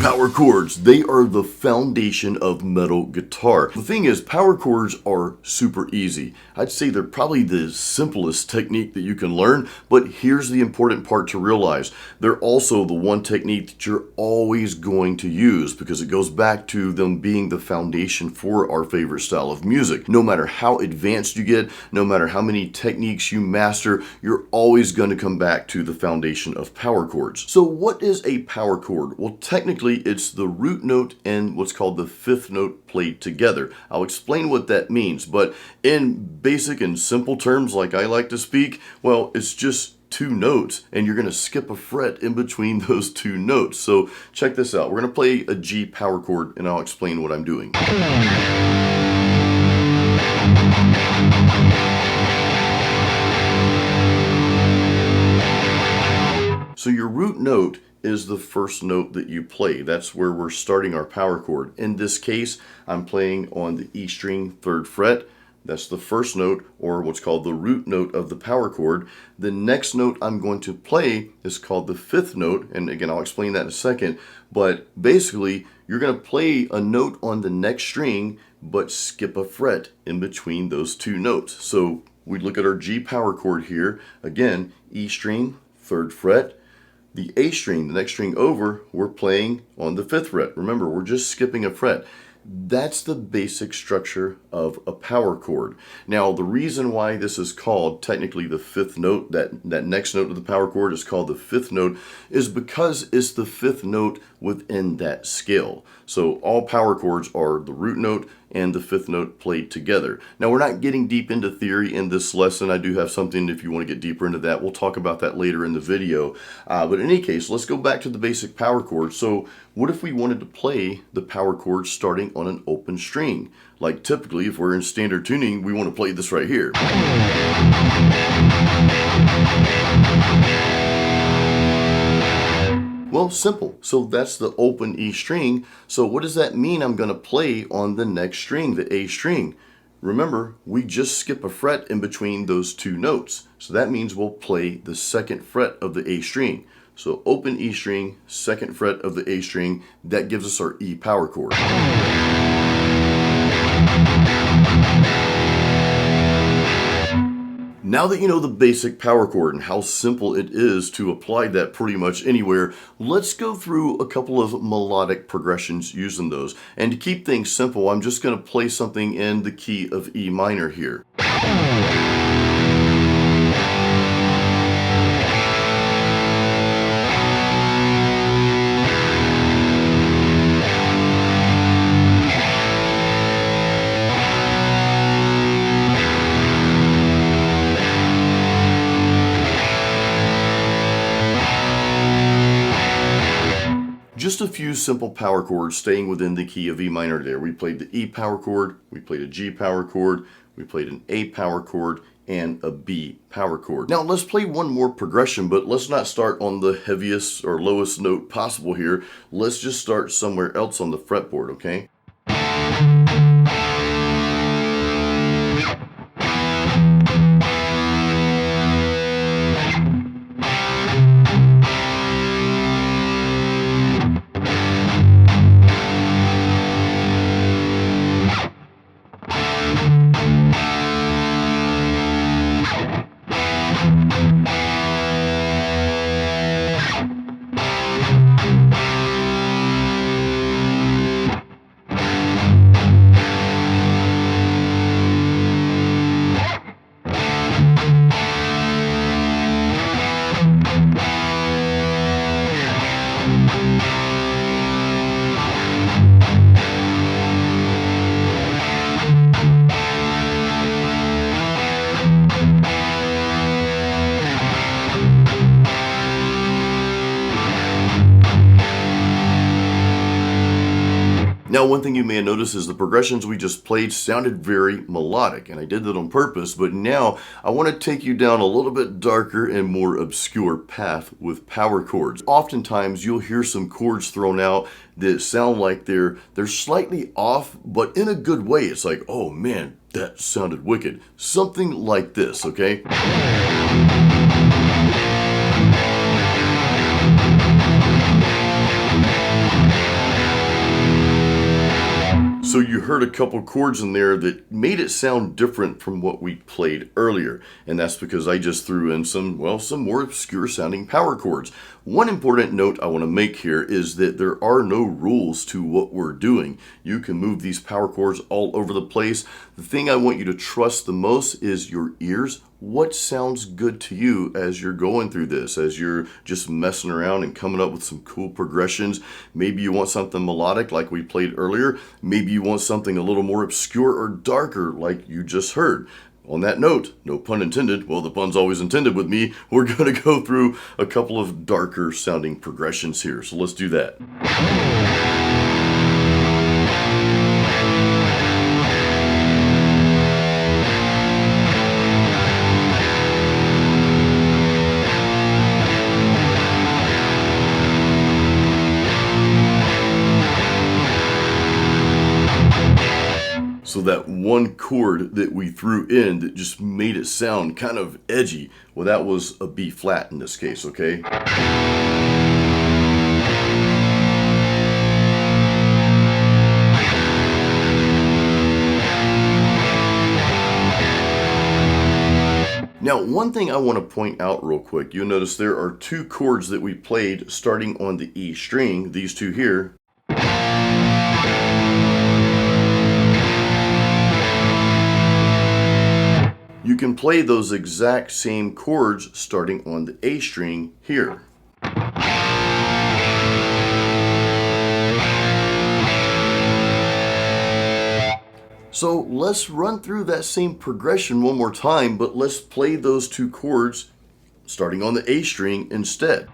Power chords, they are the foundation of metal guitar. The thing is, power chords are super easy. I'd say they're probably the simplest technique that you can learn, but here's the important part to realize. They're also the one technique that you're always going to use because it goes back to them being the foundation for our favorite style of music. No matter how advanced you get, no matter how many techniques you master, you're always going to come back to the foundation of power chords. So what is a power chord? Well, technically it's the root note and what's called the fifth note played together. I'll explain what that means, but in basic and simple terms, like I like to speak, well, it's just two notes and you're going to skip a fret in between those two notes. So check this out. We're going to play a G power chord and I'll explain what I'm doing. So your root note is the first note that you play. That's where we're starting our power chord. In this case, I'm playing on the E string 3rd fret. That's the first note, or what's called the root note of the power chord. The next note I'm going to play is called the 5th note, and again, I'll explain that in a second. But basically, you're going to play a note on the next string, but skip a fret in between those two notes. So we look at our G power chord here. Again, E string, 3rd fret. The A string, the next string over, we're playing on the 5th fret. Remember, we're just skipping a fret. That's the basic structure of a power chord. Now, the reason why this is called technically the 5th note, that next note of the power chord is called the 5th note, is because it's the 5th note within that scale. So all power chords are the root note and the 5th note played together. Now, we're not getting deep into theory in this lesson. I do have something if you want to get deeper into that. We'll talk about that later in the video. But in any case, let's go back to the basic power chord. So what if we wanted to play the power chord starting on an open string? Like typically, if we're in standard tuning, we want to play this right here. Well, simple. So that's the open E string. So what does that mean I'm going to play on the next string, the A string? Remember, we just skip a fret in between those two notes. So that means we'll play the 2nd fret of the A string. So open E string, 2nd fret of the A string, that gives us our E power chord. Now that you know the basic power chord and how simple it is to apply that pretty much anywhere, let's go through a couple of melodic progressions using those. And to keep things simple, I'm just going to play something in the key of E minor here. Just a few simple power chords staying within the key of E minor there. We played the E power chord, we played a G power chord, we played an A power chord, and a B power chord. Now let's play one more progression, but let's not start on the heaviest or lowest note possible here. Let's just start somewhere else on the fretboard, okay? Now, one thing you may have noticed is the progressions we just played sounded very melodic, and I did that on purpose, but now I want to take you down a little bit darker and more obscure path with power chords. Oftentimes, you'll hear some chords thrown out that sound like they're slightly off, but in a good way. It's like, oh man, that sounded wicked. Something like this, okay? So you heard a couple chords in there that made it sound different from what we played earlier. And that's because I just threw in some more obscure sounding power chords. One important note I want to make here is that there are no rules to what we're doing. You can move these power chords all over the place. The thing I want you to trust the most is your ears. What sounds good to you as you're going through this, as you're just messing around and coming up with some cool progressions. Maybe you want something melodic like we played earlier. Maybe you want something a little more obscure or darker like you just heard. On that note, no pun intended, well, the pun's always intended with me, we're going to go through a couple of darker sounding progressions here. So let's do that. So that one chord that we threw in that just made it sound kind of edgy, well, that was a B flat in this case, okay? Now, one thing I want to point out real quick, you'll notice there are two chords that we played starting on the E string, these two here. You can play those exact same chords starting on the A string here. So let's run through that same progression one more time, but let's play those two chords starting on the A string instead.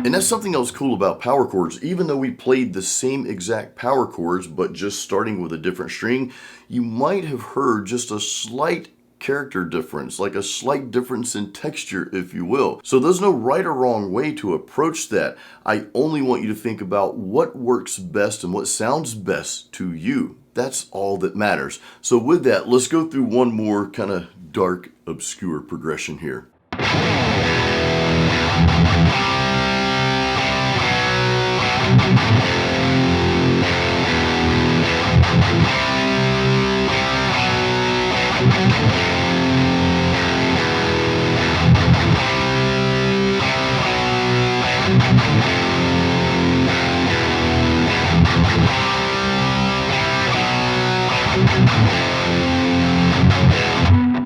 And that's something else cool about power chords. Even though we played the same exact power chords, but just starting with a different string, you might have heard just a slight character difference, like a slight difference in texture, if you will. So there's no right or wrong way to approach that. I only want you to think about what works best and what sounds best to you. That's all that matters. So with that, let's go through one more kind of dark, obscure progression here.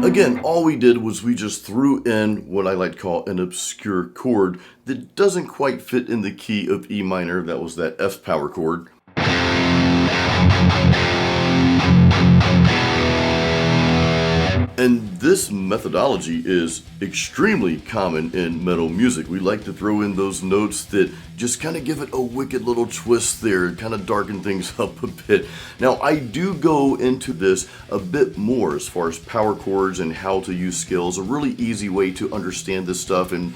Again, all we did was we just threw in what I like to call an obscure chord that doesn't quite fit in the key of E minor. That was that F power chord. And this methodology is extremely common in metal music. We like to throw in those notes that just kind of give it a wicked little twist there, kind of darken things up a bit. Now, I do go into this a bit more as far as power chords and how to use scales, a really easy way to understand this stuff and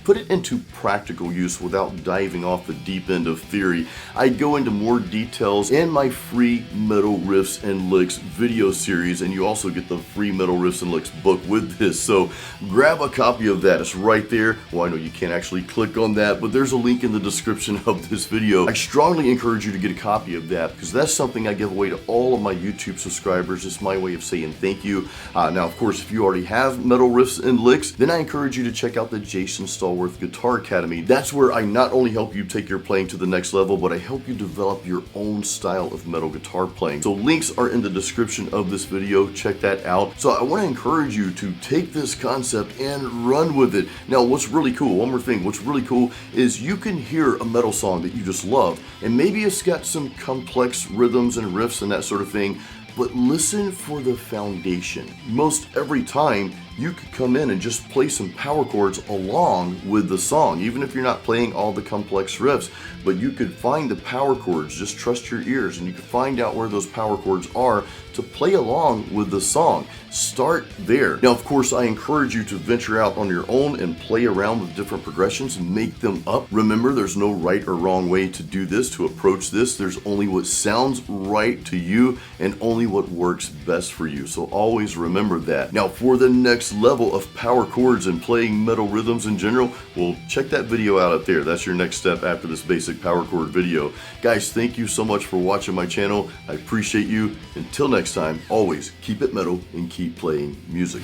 put it into practical use without diving off the deep end of theory. I go into more details in my free Metal Riffs and Licks video series, and you also get the free Metal Riffs and Licks book with this. So grab a copy of that. It's right there. Well, I know you can't actually click on that, but there's a link in the description of this video. I strongly encourage you to get a copy of that because that's something I give away to all of my YouTube subscribers. It's my way of saying thank you. Now, of course, if you already have Metal Riffs and Licks, then I encourage you to check out the Jason Stallworth Guitar Academy. That's where I not only help you take your playing to the next level, but I help you develop your own style of metal guitar playing. So links are in the description of this video. Check that out. So I want to encourage you to take this concept and run with it. Now, what's really cool, one more thing, what's really cool is you can hear a metal song that you just love, and maybe it's got some complex rhythms and riffs and that sort of thing, but listen for the foundation. Most every time, you could come in and just play some power chords along with the song, even if you're not playing all the complex riffs. But you could find the power chords, just trust your ears, and you can find out where those power chords are to play along with the song. Start there. Now, of course, I encourage you to venture out on your own and play around with different progressions and make them up. Remember, there's no right or wrong way to do this, to approach this. There's only what sounds right to you and only what works best for you. So always remember that. Now, for the next level of power chords and playing metal rhythms in general, well, check that video out up there. That's your next step after this basic power chord video. Guys, thank you so much for watching my channel. I appreciate you. Until next time, always keep it metal and keep playing music.